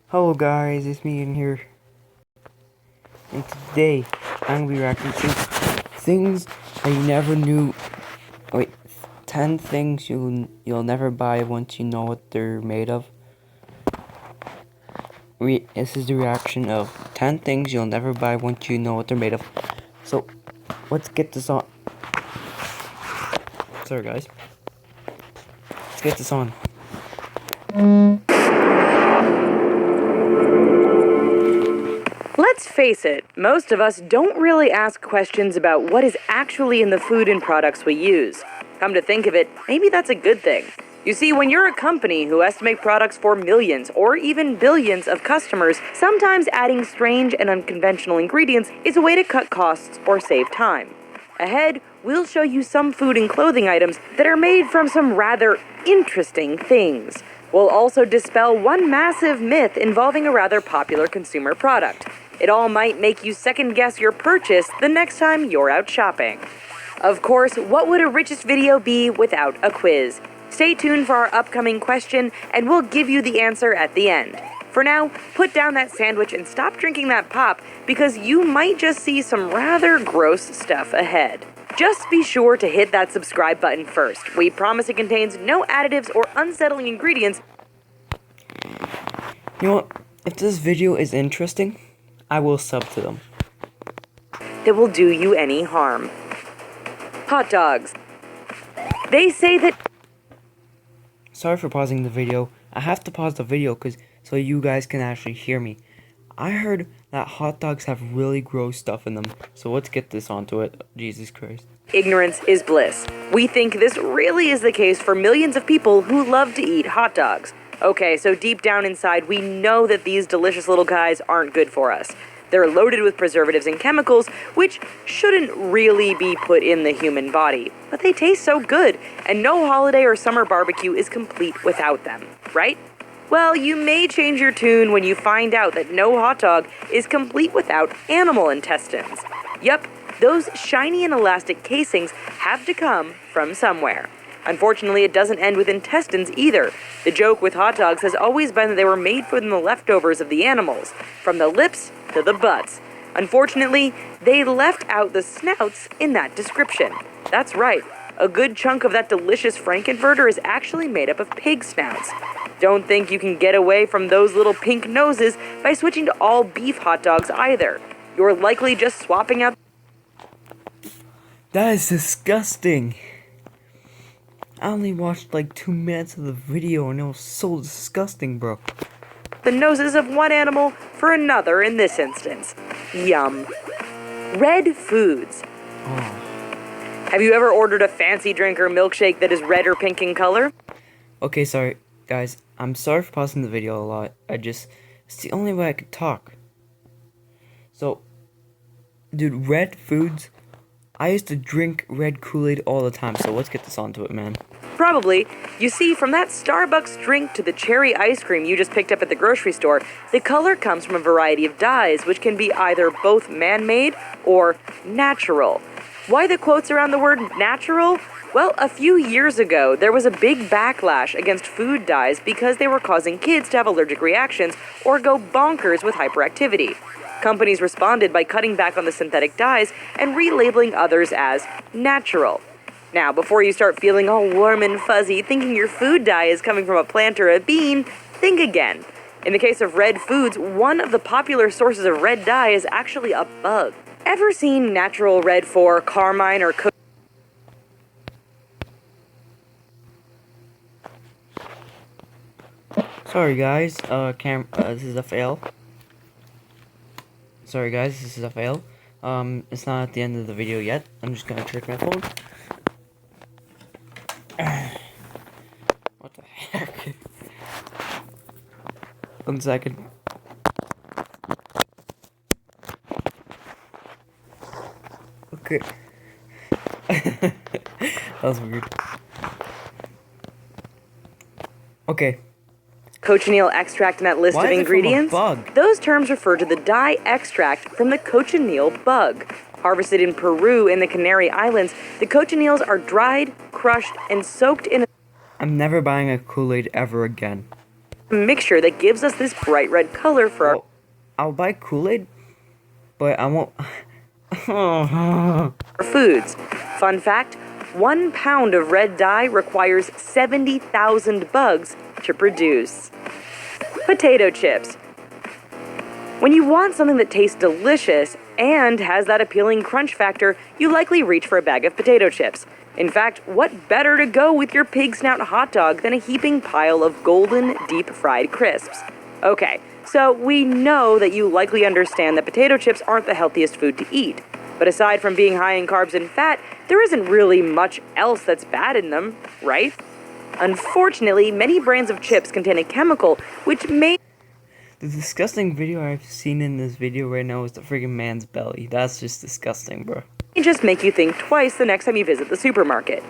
Hello guys, it's me in here. And today, I'm going to be reacting to things that you never knew. Wait, 10 things you'll never buy once you know what they're made of. This is the reaction of 10 things you'll never buy once you know what they're made of. So, let's get this on. Sorry guys. Let's get this on. Let's face it, most of us don't really ask questions about what is actually in the food and products we use. Come to think of it, maybe that's a good thing. You see, when you're a company who has to make products for millions or even billions of customers, sometimes adding strange and unconventional ingredients is a way to cut costs or save time. Ahead, we'll show you some food and clothing items that are made from some rather interesting things. We'll also dispel one massive myth involving a rather popular consumer product. It all might make you second-guess your purchase the next time you're out shopping. Of course, what would a richest video be without a quiz? Stay tuned for our upcoming question, and we'll give you the answer at the end. For now, put down that sandwich and stop drinking that pop, because you might just see some rather gross stuff ahead. Just be sure to hit that subscribe button first. We promise it contains no additives or unsettling ingredients. You know what? If this video is interesting, I will sub to them. That will do you any harm. Hot dogs. They say that... Sorry for pausing the video. I have to pause the video so you guys can actually hear me. I heard that hot dogs have really gross stuff in them, so let's get this onto it. Jesus Christ. Ignorance is bliss. We think this really is the case for millions of people who love to eat hot dogs. Okay, so deep down inside, we know that these delicious little guys aren't good for us. They're loaded with preservatives and chemicals, which shouldn't really be put in the human body. But they taste so good, and no holiday or summer barbecue is complete without them, right? Well, you may change your tune when you find out that no hot dog is complete without animal intestines. Yup, those shiny and elastic casings have to come from somewhere. Unfortunately, it doesn't end with intestines either. The joke with hot dogs has always been that they were made from the leftovers of the animals, from the lips to the butts. Unfortunately, they left out the snouts in that description. That's right, a good chunk of that delicious Frankenfurter is actually made up of pig snouts. Don't think you can get away from those little pink noses by switching to all beef hot dogs either. You're likely just swapping out... That is disgusting. I only watched like 2 minutes of the video and it was so disgusting, bro. the noses of one animal for another in this instance. Yum. Red foods. Have you ever ordered a fancy drink or milkshake that is red or pink in color? Okay, sorry, guys. I'm sorry for pausing the video a lot. It's the only way I could talk. So, dude, red foods, I used to drink red Kool-Aid all the time, so let's get this onto it, man. Probably. You see, from that Starbucks drink to the cherry ice cream you just picked up at the grocery store, the color comes from a variety of dyes, which can be either both man-made or natural. Why the quotes around the word natural? Well, a few years ago, there was a big backlash against food dyes because they were causing kids to have allergic reactions or go bonkers with hyperactivity. Companies responded by cutting back on the synthetic dyes and relabeling others as natural. Now, before you start feeling all warm and fuzzy thinking your food dye is coming from a plant or a bean, think again. In the case of red foods, one of the popular sources of red dye is actually a bug. Ever seen Natural Red 4, Carmine, or Sorry, guys. This is a fail. Sorry, guys. This is a fail. It's not at the end of the video yet. I'm just gonna check my phone. What the heck? 1 second. Okay. That was weird. Okay. cochineal extract in that list of ingredients? Those terms refer to the dye extract from the cochineal bug. Harvested in Peru in the Canary Islands, the cochineals are dried, crushed, and soaked in... I'm never buying a Kool-Aid ever again. A mixture that gives us this bright red color for Well, I'll buy Kool-Aid, but I won't. our foods. Fun fact, 1 pound of red dye requires 70,000 bugs to produce. Potato chips. When you want something that tastes delicious and has that appealing crunch factor, you likely reach for a bag of potato chips. In fact, what better to go with your pig snout hot dog than a heaping pile of golden, deep-fried crisps? Okay, so we know that you likely understand that potato chips aren't the healthiest food to eat. But aside from being high in carbs and fat, there isn't really much else that's bad in them, right? Unfortunately, many brands of chips contain a chemical which may The disgusting video I've seen in this video right now is the friggin' man's belly. That's just disgusting, bro. just make you think twice the next time you visit the supermarket.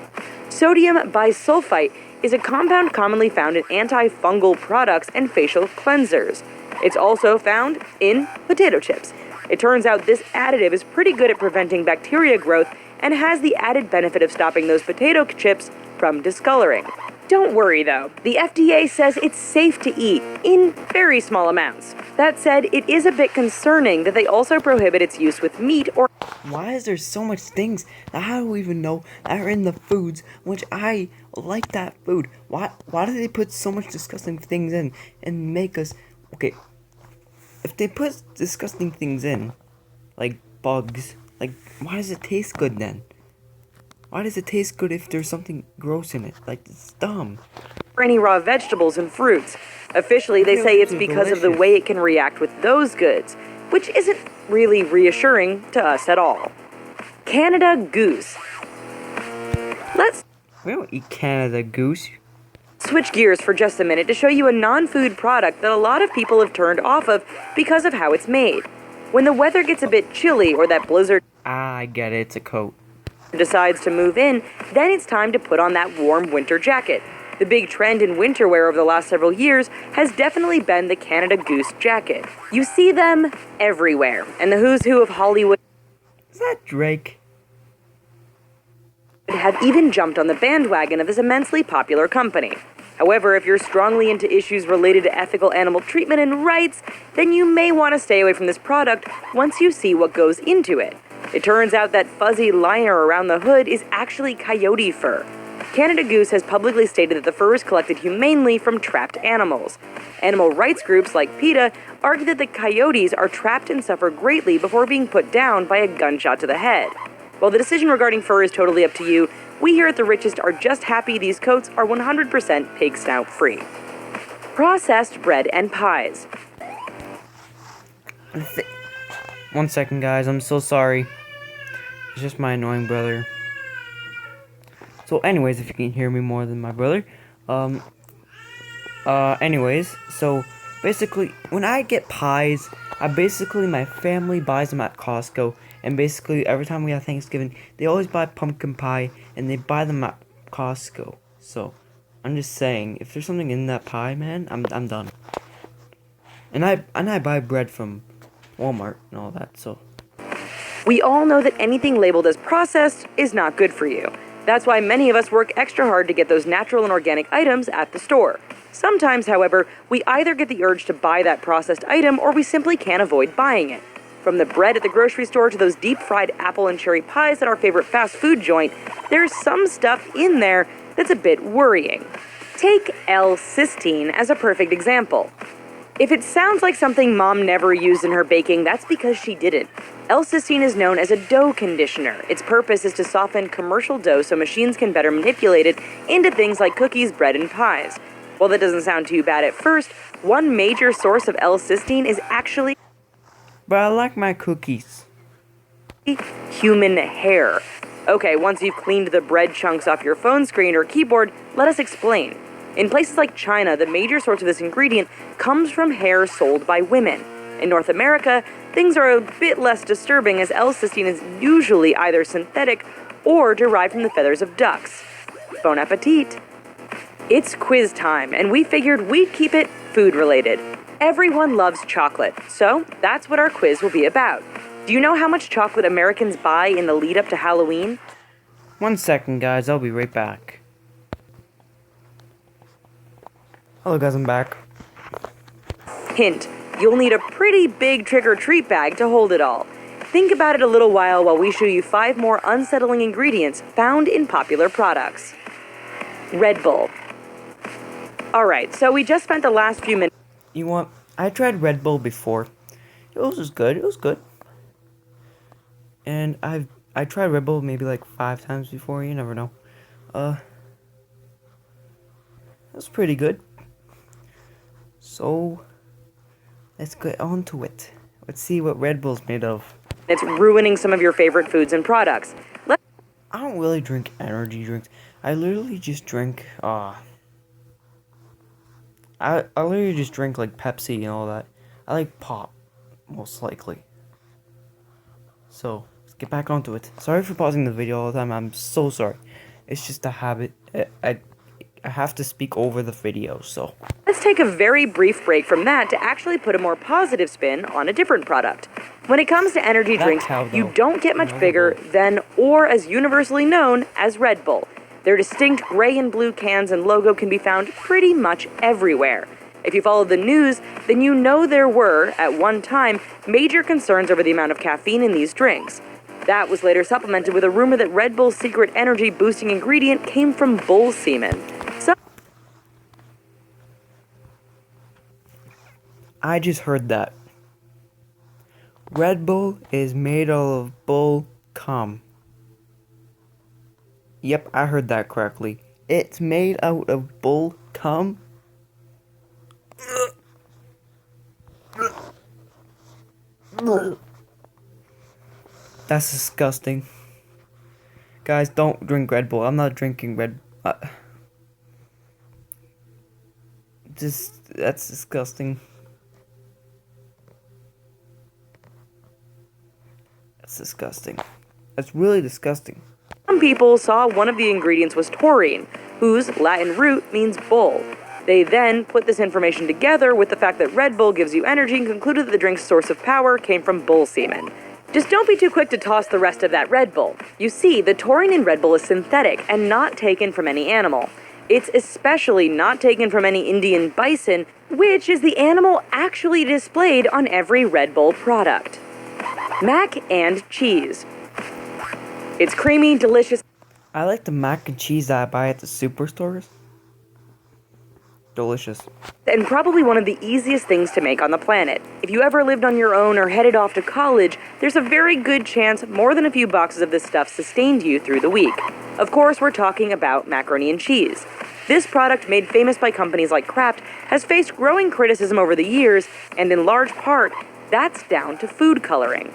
Sodium bisulfite is a compound commonly found in antifungal products and facial cleansers. It's also found in potato chips. It turns out this additive is pretty good at preventing bacteria growth and has the added benefit of stopping those potato chips from discoloring. Don't worry though, the FDA says it's safe to eat in very small amounts. That said, it is a bit concerning that they also prohibit its use with meat or Why is there so much things that I don't even know that are in the foods which I like that food? Why do they put so much disgusting things in and make us okay? If they put disgusting things in, like bugs, like why does it taste good then? Why does it taste good if there's something gross in it? Like, it's dumb. any raw vegetables and fruits. Officially, they say it's because of the way it can react with those goods, which isn't really reassuring to us at all. Canada Goose. Let's We don't eat Canada Goose. switch gears for just a minute to show you a non-food product that a lot of people have turned off of because of how it's made. When the weather gets a bit chilly or that blizzard Ah, I get it. It's a coat. decides to move in, then it's time to put on that warm winter jacket. The big trend in winter wear over the last several years has definitely been the Canada Goose jacket. You see them everywhere, and the who's who of Hollywood Is that Drake? have even jumped on the bandwagon of this immensely popular company. However, if you're strongly into issues related to ethical animal treatment and rights, then you may want to stay away from this product once you see what goes into it. It turns out that fuzzy liner around the hood is actually coyote fur. Canada Goose has publicly stated that the fur is collected humanely from trapped animals. Animal rights groups like PETA argue that the coyotes are trapped and suffer greatly before being put down by a gunshot to the head. While the decision regarding fur is totally up to you, we here at The Richest are just happy these coats are 100% pig snout free. Processed bread and pies. 1 second, guys. I'm so sorry. It's just my annoying brother. So, anyways, if you can hear me more than my brother, anyways, so basically, when I get pies, my family buys them at Costco, and basically every time we have Thanksgiving, they always buy pumpkin pie, and they buy them at Costco. So, I'm just saying, if there's something in that pie, man, I'm done. And I buy bread from Walmart and all that, so. We all know that anything labeled as processed is not good for you. That's why many of us work extra hard to get those natural and organic items at the store. Sometimes, however, we either get the urge to buy that processed item or we simply can't avoid buying it. From the bread at the grocery store to those deep-fried apple and cherry pies at our favorite fast food joint, there's some stuff in there that's a bit worrying. Take L-cysteine as a perfect example. If it sounds like something Mom never used in her baking, that's because she didn't. L-cysteine is known as a dough conditioner. Its purpose is to soften commercial dough so machines can better manipulate it into things like cookies, bread, and pies. While that doesn't sound too bad at first, one major source of L-cysteine is actually But I like my cookies. human hair. Okay, once you've cleaned the bread chunks off your phone screen or keyboard, let us explain. In places like China, the major source of this ingredient comes from hair sold by women. In North America, things are a bit less disturbing as L-cysteine is usually either synthetic or derived from the feathers of ducks. Bon appetit! It's quiz time, and we figured we'd keep it food-related. Everyone loves chocolate, so that's what our quiz will be about. Do you know how much chocolate Americans buy in the lead-up to Halloween? 1 second, guys. I'll be right back. Hello, guys. I'm back. Hint, you'll need a pretty big trick-or-treat bag to hold it all. Think about it a little while we show you 5 more unsettling ingredients found in popular products. Red Bull. Alright, so we just spent the last few minutes... You know what? I tried Red Bull before. It was good. It was good. And I tried Red Bull maybe like 5 times before. You never know. It was pretty good. So let's get on to it. Let's see what Red Bull's made of. It's ruining some of your favorite foods and products. I don't really drink energy drinks. I literally just drink I literally just drink like Pepsi and all that. I like pop, most likely. So let's get back onto it. Sorry for pausing the video all the time. I'm so sorry. It's just a habit. I have to speak over the video, so. Let's take a very brief break from that to actually put a more positive spin on a different product. When it comes to energy drinks, you don't get much bigger than, or as universally known as, Red Bull. Their distinct gray and blue cans and logo can be found pretty much everywhere. If you followed the news, then you know there were, at one time, major concerns over the amount of caffeine in these drinks. That was later supplemented with a rumor that Red Bull's secret energy-boosting ingredient came from bull semen. I just heard that. Red Bull is made out of bull cum. Yep, I heard that correctly. It's made out of bull cum? That's disgusting. Guys, don't drink Red Bull. I'm not drinking Red Bull. That's disgusting. That's disgusting. That's really disgusting. Some people saw one of the ingredients was taurine, whose Latin root means bull. They then put this information together with the fact that Red Bull gives you energy and concluded that the drink's source of power came from bull semen. Just don't be too quick to toss the rest of that Red Bull. You see, the taurine in Red Bull is synthetic and not taken from any animal. It's especially not taken from any Indian bison, which is the animal actually displayed on every Red Bull product. Mac and cheese. It's creamy, delicious. I like the mac and cheese that I buy at the superstores. Delicious. And probably one of the easiest things to make on the planet. If you ever lived on your own or headed off to college, there's a very good chance more than a few boxes of this stuff sustained you through the week. Of course, we're talking about macaroni and cheese. This product, made famous by companies like Kraft, has faced growing criticism over the years, and in large part, that's down to food coloring.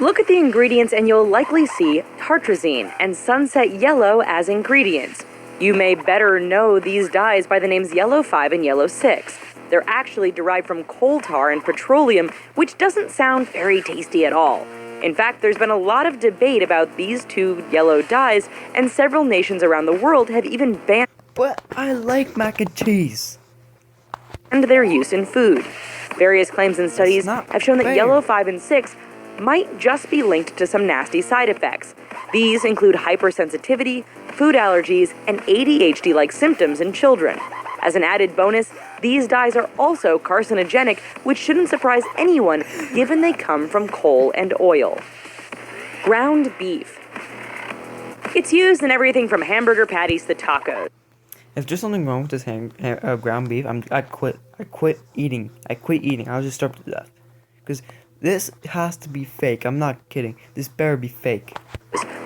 Look at the ingredients and you'll likely see tartrazine and sunset yellow as ingredients. You may better know these dyes by the names Yellow 5 and Yellow 6. They're actually derived from coal tar and petroleum, which doesn't sound very tasty at all. In fact, there's been a lot of debate about these two yellow dyes, and several nations around the world have even banned But I like mac and cheese. their use in food. Various claims and studies have shown that Yellow 5 and 6 might just be linked to some nasty side effects. These include hypersensitivity, food allergies, and ADHD-like symptoms in children. As an added bonus, these dyes are also carcinogenic, which shouldn't surprise anyone given they come from coal and oil. Ground beef. It's used in everything from hamburger patties to tacos. If there's something wrong with this ground beef, I quit eating. I'll just starve to death. Because this has to be fake. I'm not kidding. This better be fake.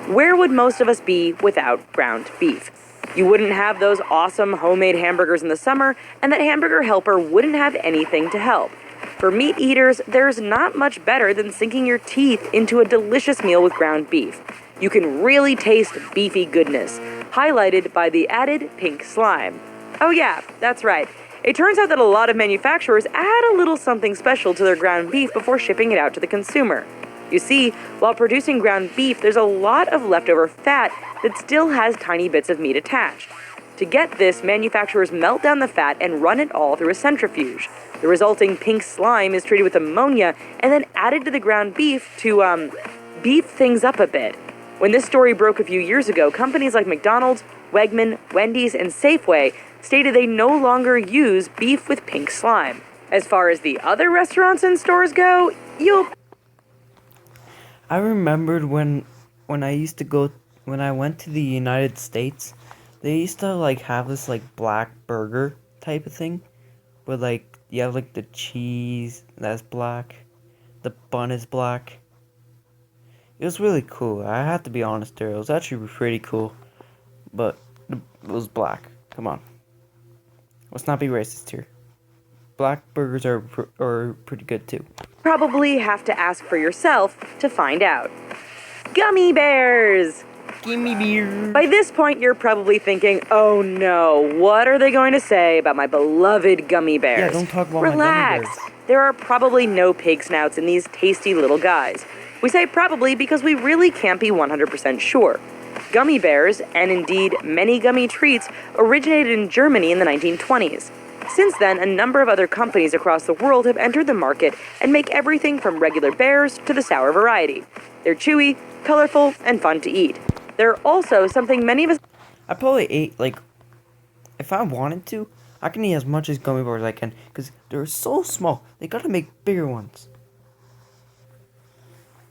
Where would most of us be without ground beef? You wouldn't have those awesome homemade hamburgers in the summer, and that hamburger helper wouldn't have anything to help. For meat eaters, there's not much better than sinking your teeth into a delicious meal with ground beef. You can really taste beefy goodness, highlighted by the added pink slime. Oh yeah, that's right. It turns out that a lot of manufacturers add a little something special to their ground beef before shipping it out to the consumer. You see, while producing ground beef, there's a lot of leftover fat that still has tiny bits of meat attached. To get this, manufacturers melt down the fat and run it all through a centrifuge. The resulting pink slime is treated with ammonia and then added to the ground beef to, beef things up a bit. When this story broke a few years ago, companies like McDonald's, Wegman, Wendy's, and Safeway stated they no longer use beef with pink slime. As far as the other restaurants and stores go, you'll... I remembered when I used to go when I went to the United States, they used to like have this like black burger type of thing, where like you have like the cheese that's black, the bun is black. It was really cool. I have to be honest there. It was actually pretty cool, but it was black. Come on, let's not be racist here. Black burgers are pretty good too. probably have to ask for yourself to find out. Gummy Bears! Gummy Bears! By this point, you're probably thinking, oh no, what are they going to say about my beloved Gummy Bears? Yeah, don't talk about Relax. my Gummy Bears. There are probably no pig snouts in these tasty little guys. We say probably because we really can't be 100% sure. Gummy Bears, and indeed many gummy treats, originated in Germany in the 1920s. Since then, a number of other companies across the world have entered the market and make everything from regular bears to the sour variety. They're chewy, colorful, and fun to eat. They're also something many of us... I probably ate, like, if I wanted to, I can eat as much as gummy bears as I can, because they're so small. They gotta make bigger ones.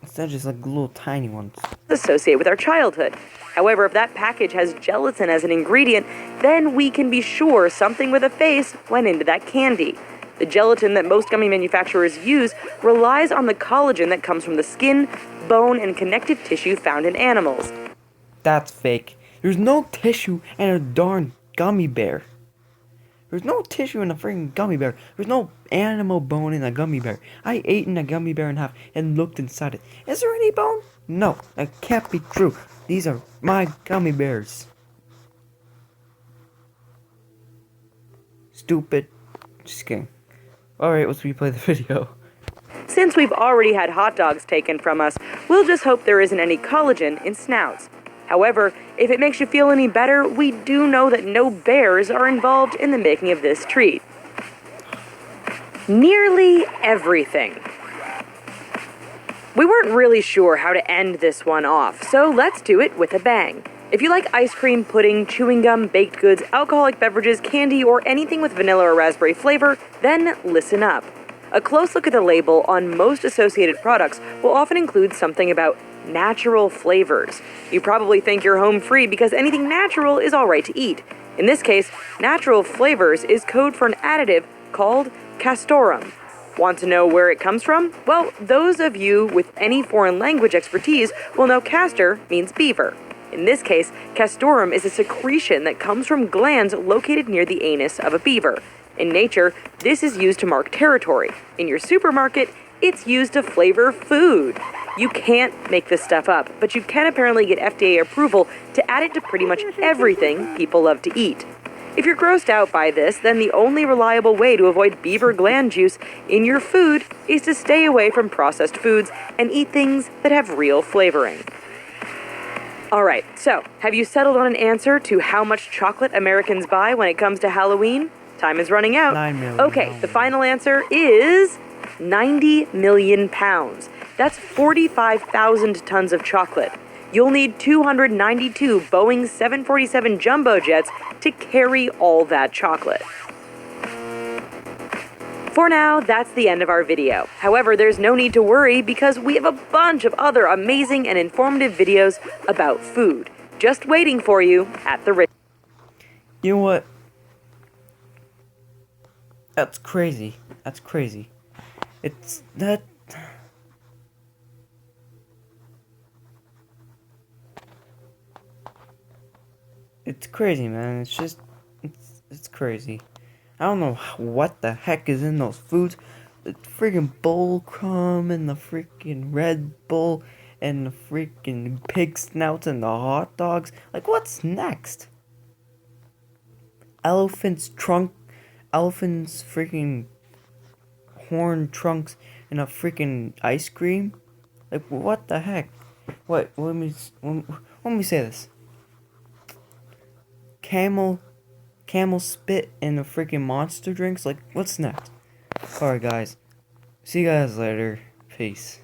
Instead of just, like, little tiny ones. associate with our childhood. However, if that package has gelatin as an ingredient, then we can be sure something with a face went into that candy. The gelatin that most gummy manufacturers use relies on the collagen that comes from the skin, bone, and connective tissue found in animals. That's fake. There's no tissue in a darn gummy bear. There's no tissue in a freaking gummy bear. There's no animal bone in a gummy bear. I ate in a gummy bear in half and looked inside it. Is there any bone? No, that can't be true. These are my gummy bears. Stupid. Just kidding. Alright, let's replay the video. Since we've already had hot dogs taken from us, we'll just hope there isn't any collagen in snouts. However, if it makes you feel any better, we do know that no bears are involved in the making of this treat. Nearly everything. We weren't really sure how to end this one off, so let's do it with a bang. If you like ice cream, pudding, chewing gum, baked goods, alcoholic beverages, candy, or anything with vanilla or raspberry flavor, then listen up. A close look at the label on most associated products will often include something about natural flavors. You probably think you're home free because anything natural is alright to eat. In this case, natural flavors is code for an additive called castoreum. Want to know where it comes from? Well, those of you with any foreign language expertise will know castor means beaver. In this case, castoreum is a secretion that comes from glands located near the anus of a beaver. In nature, this is used to mark territory. In your supermarket, it's used to flavor food. You can't make this stuff up, but you can apparently get FDA approval to add it to pretty much everything people love to eat. If you're grossed out by this, then the only reliable way to avoid beaver gland juice in your food is to stay away from processed foods and eat things that have real flavoring. Alright, so have you settled on an answer to how much chocolate Americans buy when it comes to Halloween? Time is running out. 9 million. Okay, the final answer is 90 million pounds. That's 45,000 tons of chocolate. You'll need 292 Boeing 747 jumbo jets to carry all that chocolate. For now, that's the end of our video. However, there's no need to worry because we have a bunch of other amazing and informative videos about food just waiting for you at the... You know what? That's crazy. That's crazy. It's that... It's crazy, man. It's just... It's crazy. I don't know what the heck is in those foods. The freaking bowl crumb and the freaking Red Bull and the freaking pig snouts and the hot dogs. Like, what's next? Elephant's freaking horn trunks and a freaking ice cream? Like, what the heck? What? Let me say this. Camel spit and the freaking monster drinks? Like, what's next? Alright, guys. See you guys later. Peace.